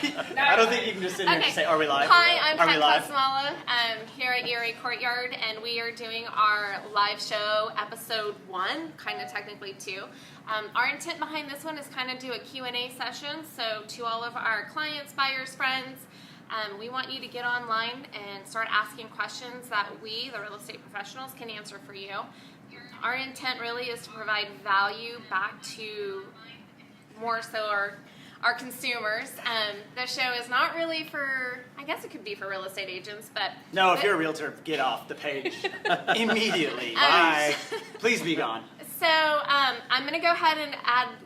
I don't think you can just sit here and say, are we live? Hi, I'm Are we Pat live? Kosmala. I'm here at Erie Courtyard, and we are doing our live show, episode 1, kind of technically 2. Our intent behind this one is kind of do a Q&A session, so to all of our clients, buyers, friends, we want you to get online and start asking questions that we, the real estate professionals, can answer for you. Our intent really is to provide value back to more so our consumers. The show is not really for, I guess it could be for real estate agents, but... No, if you're a realtor, get off the page immediately. Bye. Please be gone. So I'm going to go ahead and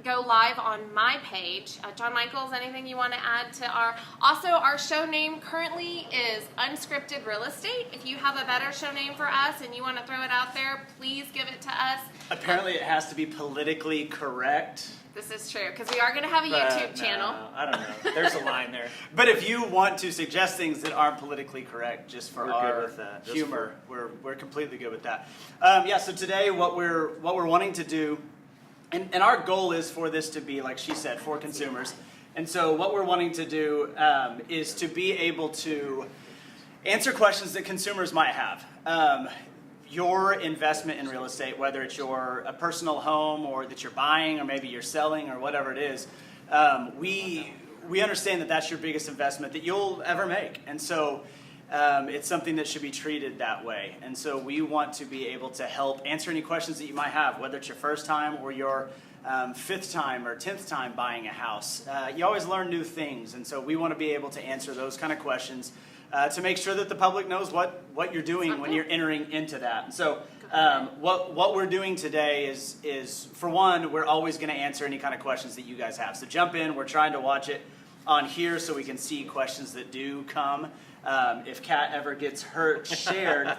go live on my page. John Michaels, anything you want to add to our... Also, our show name currently is Unscripted Real Estate. If you have a better show name for us and you want to throw it out there, please give it to us. Apparently it has to be politically correct. This is true, because we are going to have a YouTube channel. I don't know. There's a line there. But if you want to suggest things that aren't politically correct, just for We're our good with that. humor, we're completely good with that. So today what we're wanting to do, and our goal is for this to be, like she said, for consumers. And so what we're wanting to do is to be able to answer questions that consumers might have. Your investment in real estate, whether it's a personal home or that you're buying or maybe you're selling or whatever it is, we understand that that's your biggest investment that you'll ever make. And so it's something that should be treated that way. And so we want to be able to help answer any questions that you might have, whether it's your first time or your 5th time or 10th time buying a house. You always learn new things. And so we want to be able to answer those kind of questions to make sure that the public knows what you're doing when you're entering into that. And so what we're doing today is, for one, we're always going to answer any kind of questions that you guys have. So jump in. We're trying to watch it on here so we can see questions that do come. If Kat ever gets shared,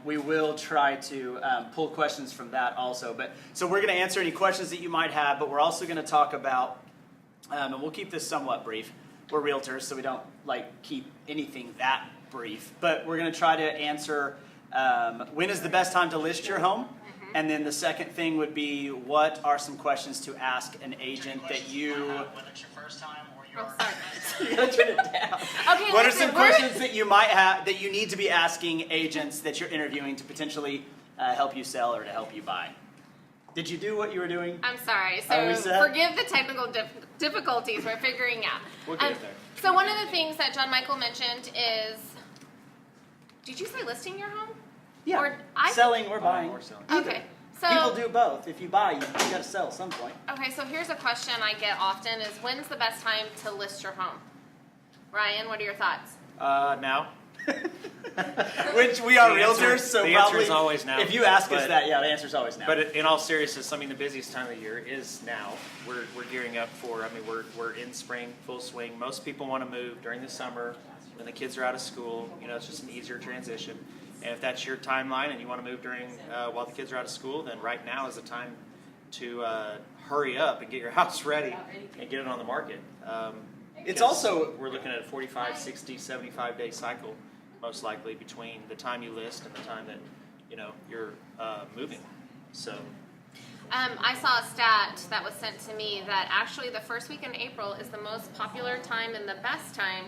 we will try to pull questions from that also. So we're going to answer any questions that you might have, but we're also going to talk about, and we'll keep this somewhat brief. We're realtors, so we don't keep anything that brief. But we're going to try to answer when is the best time to list your home, and then the second thing would be what are some questions to ask an agent that you. Whether it's your first time or your. Turn it down. Okay. What are some questions that you might have that you need to be asking agents that you're interviewing to potentially help you sell or to help you buy? Did you do what you were doing? I'm sorry. So forgive the technical difficulties we're figuring out. We'll get there. So one of the things that John Michael mentioned is, did you say listing your home? Yeah. Selling or buying. Okay. So people do both. If you buy, you got to sell at some point. Okay. So here's a question I get often: is when's the best time to list your home? Ryan, what are your thoughts? Now. Which we are realtors, so the probably answer is always now. If you ask us that, the answer is always now. But in all seriousness, the busiest time of the year is now. We're gearing up for. We're in spring, full swing. Most people want to move during the summer when the kids are out of school. It's just an easier transition. And if that's your timeline and you want to move during while the kids are out of school, then right now is the time to hurry up and get your house ready and get it on the market. It's also we're looking at a 45, 60, 75-day cycle, most likely between the time you list and the time that you're moving. So I saw a stat that was sent to me that actually the first week in April is the most popular time and the best time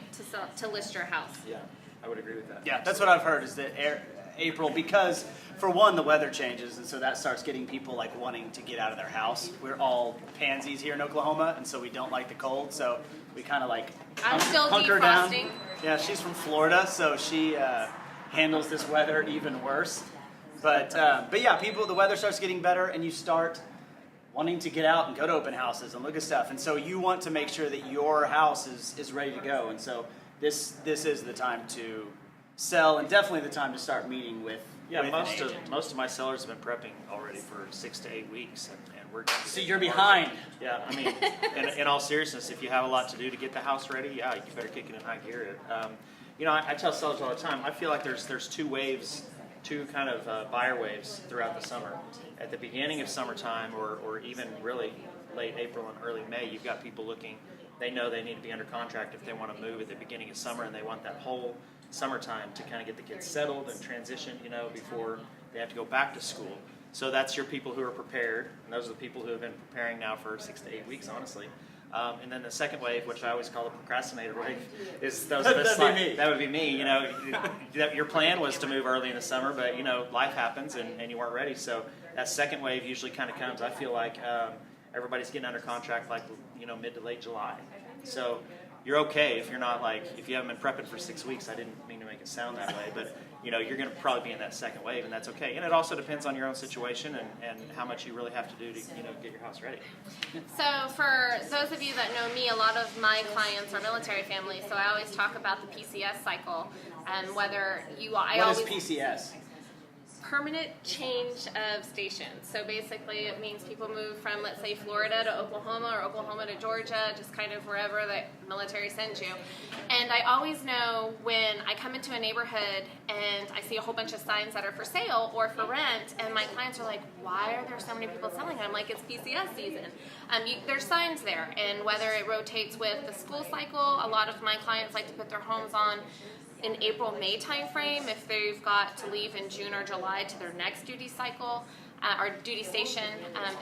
to list your house. Yeah, I would agree with that. Yeah, that's what I've heard is that April, because for one, the weather changes, and so that starts getting people wanting to get out of their house. We're all pansies here in Oklahoma, and so we don't like the cold, so we kind of I'm still hunker down. defrosting. Yeah, she's from Florida, so she handles this weather even worse. But yeah, the weather starts getting better, and you start wanting to get out and go to open houses and look at stuff, and so you want to make sure that your house is ready to go, and so this is the time to sell, and definitely the time to start meeting with. Yeah, most of my sellers have been prepping already for 6 to 8 weeks, and we're. So you're behind. Yeah, in all seriousness, if you have a lot to do to get the house ready, you better kick it in high gear. I tell sellers all the time. I feel like there's two waves, two kind of buyer waves throughout the summer. At the beginning of summertime, or even really late April and early May, you've got people looking. They know they need to be under contract if they want to move at the beginning of summer, and they want that whole summertime to kind of get the kids settled and transition, before they have to go back to school. So that's your people who are prepared, and those are the people who have been preparing now for 6 to 8 weeks, honestly. And then the second wave, which I always call the procrastinator wave, is those of us That'd be me. that would be me. You know, your plan was to move early in the summer, but you know, life happens and you weren't ready. So that second wave usually kind of comes. I feel like everybody's getting under contract like, you know, mid to late July. So you're okay if you're not like, if you haven't been prepping for 6 weeks. I didn't mean to make it sound that way, but you know, you're going to probably be in that second wave, and that's okay. And it also depends on your own situation and how much you really have to do to, you know, get your house ready. So for those of you that know me, a lot of my clients are military families, so I always talk about the PCS cycle and whether you, What always is PCS? permanent change of station. So basically it means people move from, let's say, Florida to Oklahoma or Oklahoma to Georgia, just kind of wherever the military sends you. And I always know when I come into a neighborhood and I see a whole bunch of signs that are for sale or for rent, and my clients are like, why are there so many people selling? I'm like, it's PCS season. There's signs there, and whether it rotates with the school cycle, a lot of my clients like to put their homes on in April-May timeframe if they've got to leave in June or July to their next duty cycle or duty station.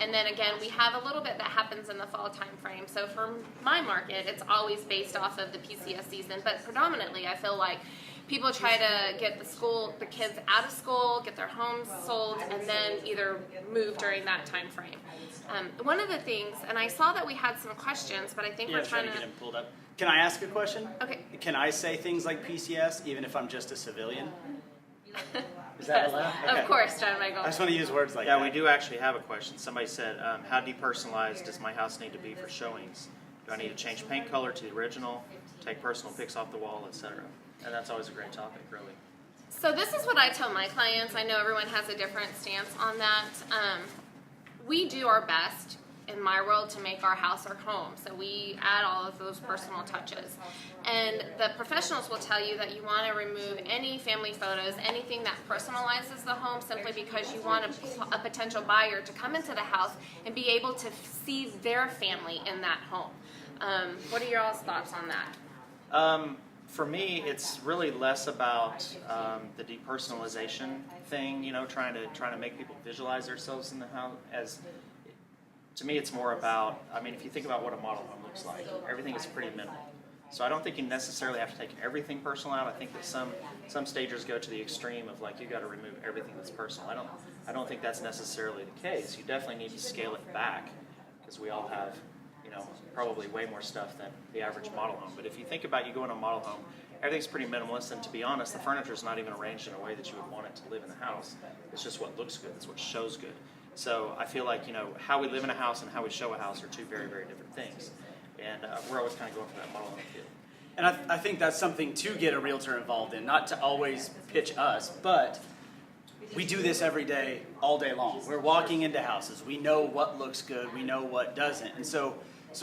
And then again, we have a little bit that happens in the fall timeframe. So for my market, it's always based off of the PCS season, but predominantly I feel like people try to get the kids out of school, get their homes sold, and then either move during that time frame. One of the things, and I saw that we had some questions, but I think we're trying to get him pulled up. Can I ask a question? Okay. Can I say things like PCS even if I'm just a civilian? Is Yes, that allowed? Okay. Of course, John Michael. I just want to use words like that. Yeah, we do actually have a question. Somebody said, how depersonalized does my house need to be for showings? Do I need to change paint color to the original, take personal pics off the wall, etc.? And that's always a great topic, really. So this is what I tell my clients. I know everyone has a different stance on that. We do our best in my world to make our house our home. So we add all of those personal touches. And the professionals will tell you that you want to remove any family photos, anything that personalizes the home, simply because you want a potential buyer to come into the house and be able to see their family in that home. What are your all's thoughts on that? For me, it's really less about the depersonalization thing. You know, trying to make people visualize themselves in the house. To me, it's more about. I mean, if you think about what a model home looks like, everything is pretty minimal. So I don't think you necessarily have to take everything personal out. I think that some stagers go to the extreme of like you got to remove everything that's personal. I don't think that's necessarily the case. You definitely need to scale it back because we all have, you know, probably way more stuff than the average model home. But if you think about you go in a model home, everything's pretty minimalist, and to be honest, the furniture is not even arranged in a way that you would want it to live in the house. It's just what looks good. It's what shows good. So I feel like, you know, how we live in a house and how we show a house are two very, very different things. And we're always kind of going for that model home feel. And I think that's something to get a realtor involved in, not to always pitch us, but we do this every day, all day long. We're walking into houses. We know what looks good. We know what doesn't. And so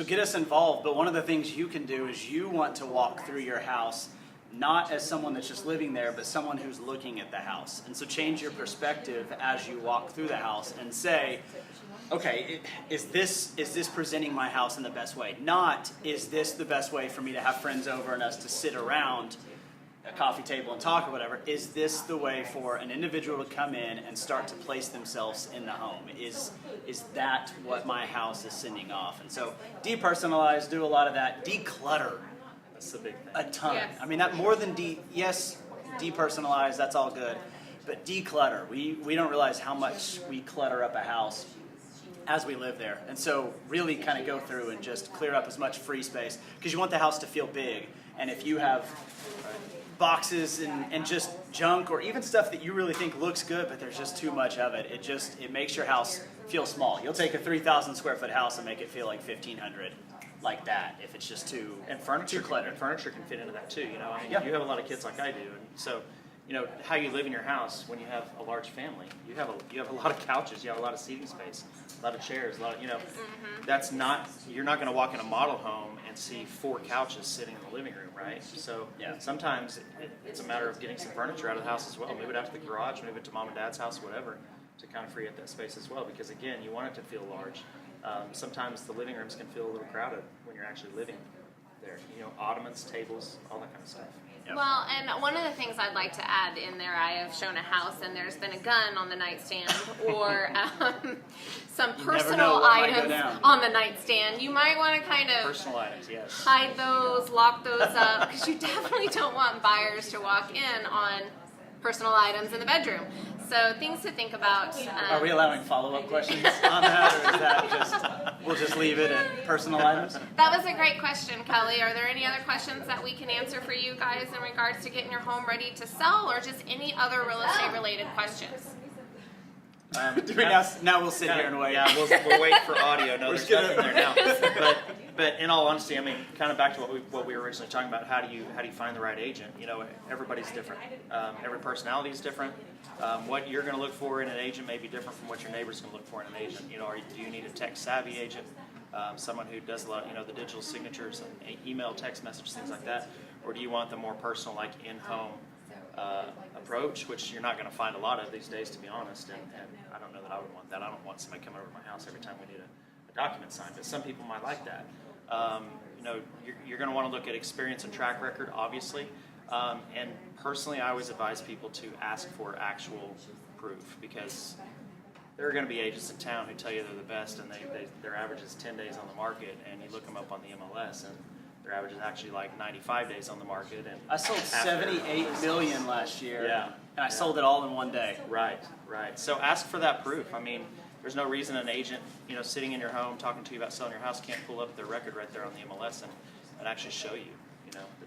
get us involved. But one of the things you can do is you want to walk through your house not as someone that's just living there, but someone who's looking at the house. And so change your perspective as you walk through the house and say, okay, is this presenting my house in the best way? Not, is this the best way for me to have friends over and us to sit around a coffee table and talk or whatever? Is this the way for an individual to come in and start to place themselves in the home? Is that what my house is sending off? And so depersonalize, do a lot of that. Declutter. That's the big thing. A ton. Yes. I mean, that more than depersonalize, that's all good. But declutter. We don't realize how much we clutter up a house as we live there. And so really kind of go through and just clear up as much free space because you want the house to feel big. And if you have boxes and just junk or even stuff that you really think looks good but there's just too much of it, it makes your house feel small. You'll take a 3,000 square foot house and make it feel like 1,500 like that if it's just too cluttered. And furniture can fit into that too. You know, I mean, Yeah. you have a lot of kids like I do, and so you know how you live in your house when you have a large family. You have a lot of couches, you have a lot of seating space, a lot of chairs, a lot of, you know. That's not, you're not going to walk in a model home and see 4 couches sitting in the living room, right? So Yeah. sometimes it's a matter of getting some furniture out of the house as well. Move it out to the garage, move it to mom and dad's house, whatever, to kind of free up that space as well. Because again, you want it to feel large. Sometimes the living rooms can feel a little crowded when you're actually living there. You know, ottomans, tables, all that kind of stuff. Yep. Well, and one of the things I'd like to add in there, I have shown a house and there's been a gun on the nightstand or some You never know personal what might go items down. on the nightstand. You might want to kind of Personal items, yes. hide those, lock those up, because you definitely don't want buyers to walk in on personal items in the bedroom. So things to think about. Are we allowing follow-up questions on that, or is that just, we'll just leave it at personal items? That was a great question, Kelly. Are there any other questions that we can answer for you guys in regards to getting your home ready to sell, or just any other real estate related questions? Do we now we'll sit here and wait. Yeah, we'll wait for audio. No, We're there's just nothing there now. But in all honesty, I mean, kind of back to what we were originally talking about. How do you find the right agent? You know, everybody's different. Every personality is different. What you're going to look for in an agent may be different from what your neighbor's going to look for in an agent. You know, do you need a tech savvy agent? Someone who does a lot, the digital signatures, and email, text message, things like that, or do you want the more personal, like in-home approach, which you're not going to find a lot of these days, to be honest. And I don't know that I would want that. I don't want somebody coming over to my house every time we need a document signed, but some people might like that. You're going to want to look at experience and track record, obviously. And personally, I always advise people to ask for actual proof, because there are going to be agents in town who tell you they're the best, and their average is 10 days on the market, and you look them up on the MLS, and their average is actually like 95 days on the market. And I sold 78 million last year. Yeah. And I sold it all in one day. Right. So ask for that proof. I mean, there's no reason an agent, sitting in your home talking to you about selling your house can't pull up their record right there on the MLS and actually show you,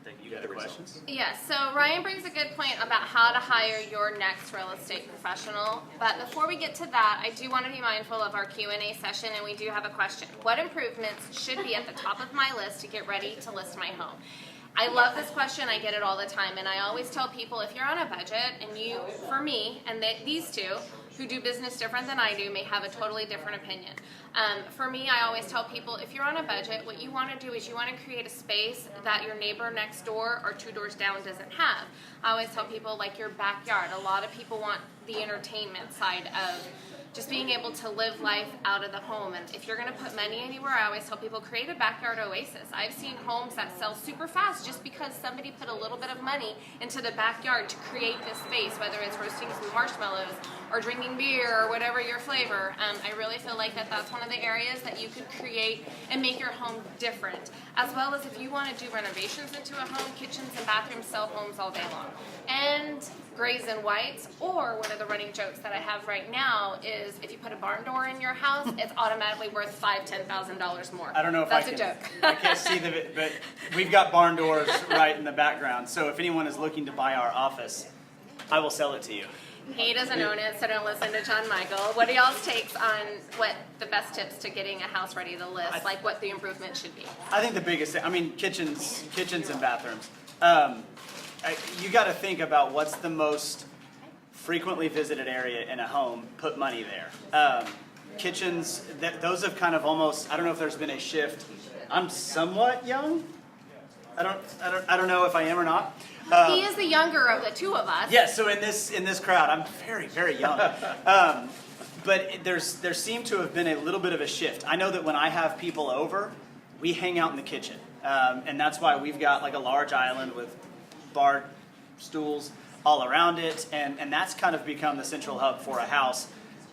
that you got the questions. Yes, so Ryan brings a good point about how to hire your next real estate professional. But before we get to that, I do want to be mindful of our Q&A session, and we do have a question. What improvements should be at the top of my list to get ready to list my home? I love this question. I get it all the time, and I always tell people, if you're on a budget, and for me, and these two, who do business different than I do, may have a totally different opinion. For me, I always tell people, if you're on a budget, what you want to do is you want to create a space that your neighbor next door or 2 doors down doesn't have. I always tell people, like your backyard. A lot of people want the entertainment side of just being able to live life out of the home. And if you're going to put money anywhere, I always tell people, create a backyard oasis. I've seen homes that sell super fast just because somebody put a little bit of money into the backyard to create this space, whether it's roasting some marshmallows or drinking beer or whatever your flavor. I really feel like that's one of the areas that you could create and make your home different. As well as if you want to do renovations into a home, kitchens and bathrooms sell homes all day long. And grays and whites, or one of the running jokes that I have right now is if you put a barn door in your house, it's automatically worth $5,000-$10,000 more. I don't know if that's I a can, joke. I can't see but we've got barn doors right in the background. So if anyone is looking to buy our office, I will sell it to you. He doesn't own it, so don't listen to John Michael. What are y'all's takes on what the best tips to getting a house ready to list, like what the improvement should be? I think the biggest thing, kitchens and bathrooms. You got to think about what's the most frequently visited area in a home. Put money there. Kitchens, those have kind of almost. I don't know if there's been a shift. I'm somewhat young. I don't know if I am or not. He is the younger of the two of us. Yeah. So in this crowd, I'm very, very young. But there seemed to have been a little bit of a shift. I know that when I have people over, we hang out in the kitchen, and that's why we've got like a large island with bar stools all around it, and that's kind of become the central hub for a house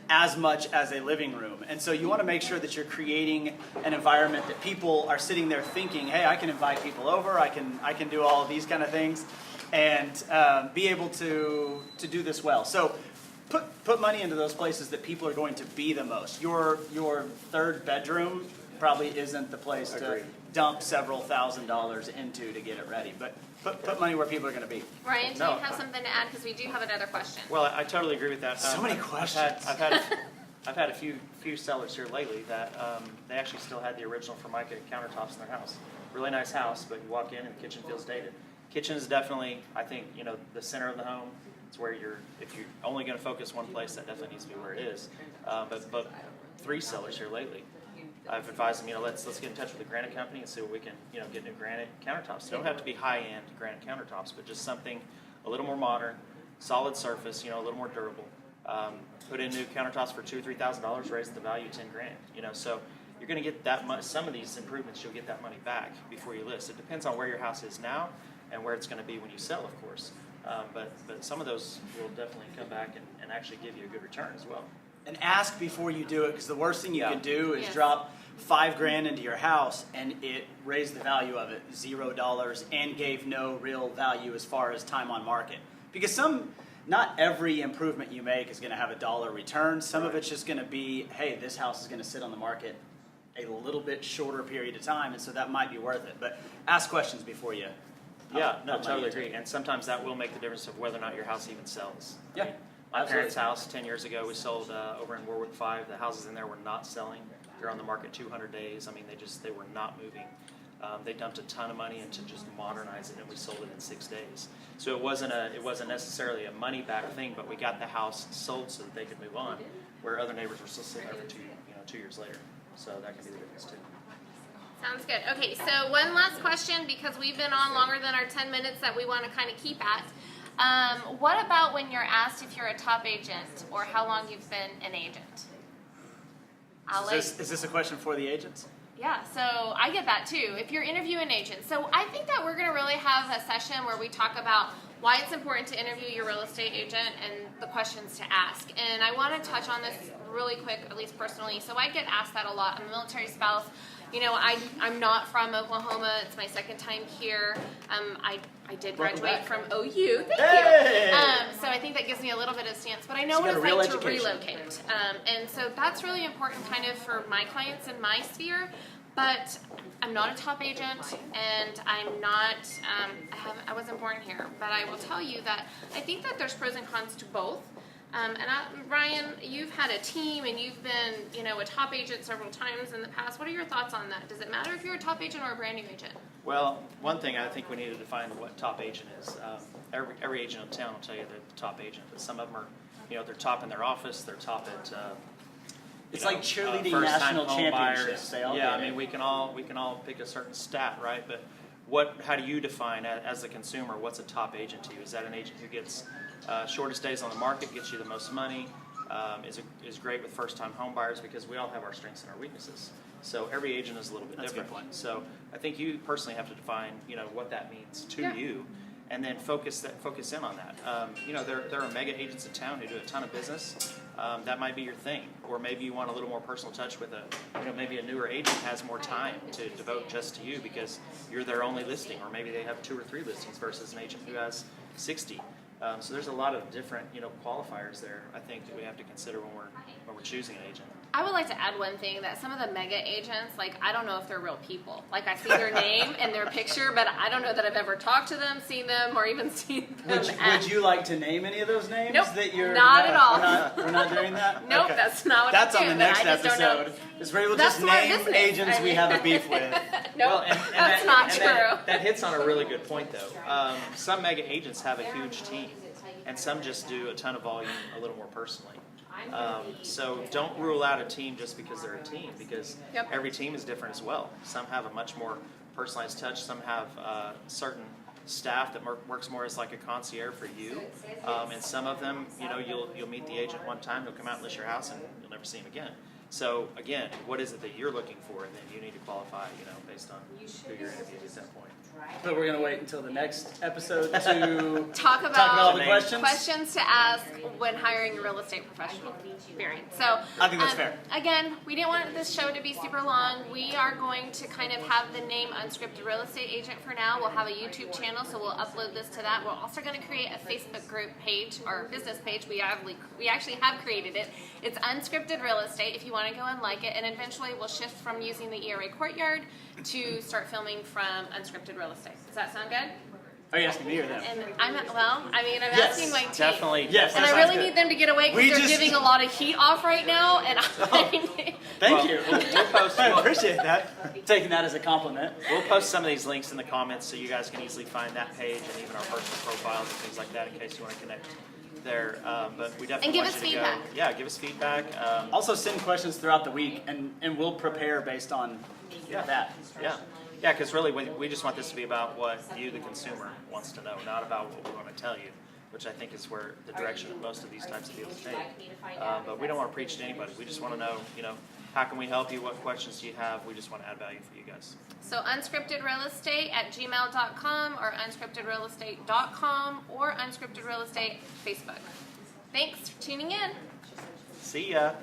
as much as a living room. And so you want to make sure that you're creating an environment that people are sitting there thinking, hey, I can invite people over, I can do all of these kind of things, and be able to do this well. So put money into those places that people are going to be the most. Your third bedroom probably isn't the place to dump several $1,000s into to get it ready, but put money where people are going to be. Ryan, do you have something to add? Because we do have another question. Well, I totally agree with that. So many questions. I've had a few sellers here lately that they actually still had the original Formica countertops in their house. Really nice house, but you walk in and the kitchen feels dated. Kitchen is definitely, I think, the center of the home. It's where if you're only going to focus one place, that definitely needs to be where it is. But 3 sellers here lately, I've advised them, let's get in touch with the granite company and see what we can, get new granite countertops. They don't have to be high-end granite countertops, but just something a little more modern, solid surface, a little more durable. Put in new countertops for $2,000 or $3,000, raise the value $10,000. So you're going to get that much. Some of these improvements, you'll get that money back before you list. It depends on where your house is now and where it's going to be when you sell, of course. But some of those will definitely come back and actually give you a good return as well. And ask before you do it, because the worst thing you Yeah. can do is Yes. drop $5,000 into your house and it raised the value of it $0 and gave no real value as far as time on market. Because not every improvement you make is going to have a dollar return. Some of it's just going to be, hey, this house is going to sit on the market a little bit shorter period of time, and so that might be worth it. But ask questions before you. Yeah, no, put money totally into agree. it. And sometimes that will make the difference of whether or not your house even sells. Yeah, My absolutely. parents' house 10 years ago, we sold over in Warwick 5. The houses in there were not selling. They're on the market 200 days. I mean, they were not moving. They dumped a ton of money into just modernize it, and we sold it in 6 days. So it wasn't necessarily a money back thing, but we got the house sold so that they could move on, where other neighbors were still sitting there for 2 years later. So that can be the difference too. Sounds good. Okay, so one last question, because we've been on longer than our 10 minutes that we want to kind of keep at. What about when you're asked if you're a top agent or how long you've been an agent? Is this a question for the agents? Yeah, so I get that too. If you're interviewing agents, so I think that we're going to really have a session where we talk about why it's important to interview your real estate agent and the questions to ask. And I want to touch on this really quick, at least personally. So I get asked that a lot. I'm a military spouse. You know, I'm not from Oklahoma. It's my second time here. I did Welcome graduate back. from OU. Thank Hey! you. So I think that gives me a little bit of stance. But I know So what you it's got a like real to education. relocate. And so that's really important kind of for my clients in my sphere. But I'm not a top agent, and I'm not. I wasn't born here, but I will tell you that I think that there's pros and cons to both. Ryan, you've had a team, and you've been, a top agent several times in the past. What are your thoughts on that? Does it matter if you're a top agent or a brand new agent? Well, one thing I think we need to define what top agent is. Every agent in town will tell you they're the top agent, but some of them are, they're top in their office, they're top at. It's like cheerleading first-time national home championships. buyers. They all Yeah, get I mean, it. we can all pick a certain stat, right? But how do you define as a consumer what's a top agent to you? Is that an agent who gets shortest days on the market, gets you the most money, is great with first-time home buyers? Because we all have our strengths and our weaknesses. So every agent is a little bit That's a good different. point. So I think you personally have to define, what that means to you, and then focus in on that. There are mega agents in town who do a ton of business. That might be your thing, or maybe you want a little more personal touch with maybe a newer agent has more time to devote just to you because you're their only listing, or maybe they have 2 or 3 listings versus an agent who has 60. So there's a lot of different qualifiers there. I think that we have to consider when we're choosing an agent. I would like to add one thing, that some of the mega agents, I don't know if they're real people. I see their name and their picture, but I don't know that I've ever talked to them, seen them, or even seen them. Would you like to name any of those names? Nope, that you're not at all. We're not doing that. Nope, Okay. that's not what That's I do. on the but next I just don't know. episode. Is where we'll That's just smart name business. agents I we mean- have a beef with. Nope, that's not true. That hits on a really good point, though. Some mega agents have a huge team, and some just do a ton of volume a little more personally. So don't rule out a team just because they're a team, because Yep. every team is different as well. Some have a much more personalized touch. Some have certain staff that works more as like a concierge for you, and some of them, you'll meet the agent one time, he'll come out and list your house, and you'll never see him again. So again, what is it that you're looking for, and then you need to qualify, based on who you're interviewing at that point. But we're gonna wait until the next episode to Talk talk about all the names. questions. to ask when hiring a real estate professional. Period. So I think that's fair. Again, we didn't want this show to be super long. We are going to kind of have the name Unscripted Real Estate Agent for now. We'll have a YouTube channel, so we'll upload this to that. We're also going to create a Facebook group page, or business page. We actually have created it. It's Unscripted Real Estate if you want to go and like it. And eventually we'll shift from using the ERA Courtyard to start filming from Unscripted Real Estate. Does that sound good? Are you asking me or them? And I'm Yes, asking my team. Definitely. Yes, And that I really sounds need good. them to get away We because they're just- giving a lot of heat off right now. And Thank you. We'll post. I appreciate that. Taking that as a compliment. We'll post some of these links in the comments so you guys can easily find that page and even our personal profiles and things like that in case you want to connect there. But we definitely And give want us you to feedback. go. Yeah, give us feedback. Also send questions throughout the week, and we'll prepare based on that. Yeah, because really we just want this to be about what you, the consumer, wants to know, not about what we want to tell you, which I think is where the direction of most of these types of deals take. But we don't want to preach to anybody. We just want to know, how can we help you? What questions do you have? We just want to add value for you guys. So unscriptedrealestate@gmail.com or unscriptedrealestate.com or unscriptedrealestate Facebook. Thanks for tuning in. See ya.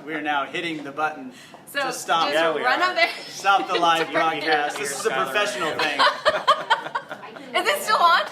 We're now hitting the button So to stop. just Yeah, we run are. up there. Stop the live Turn it. broadcast. This is a professional thing. Is it still on?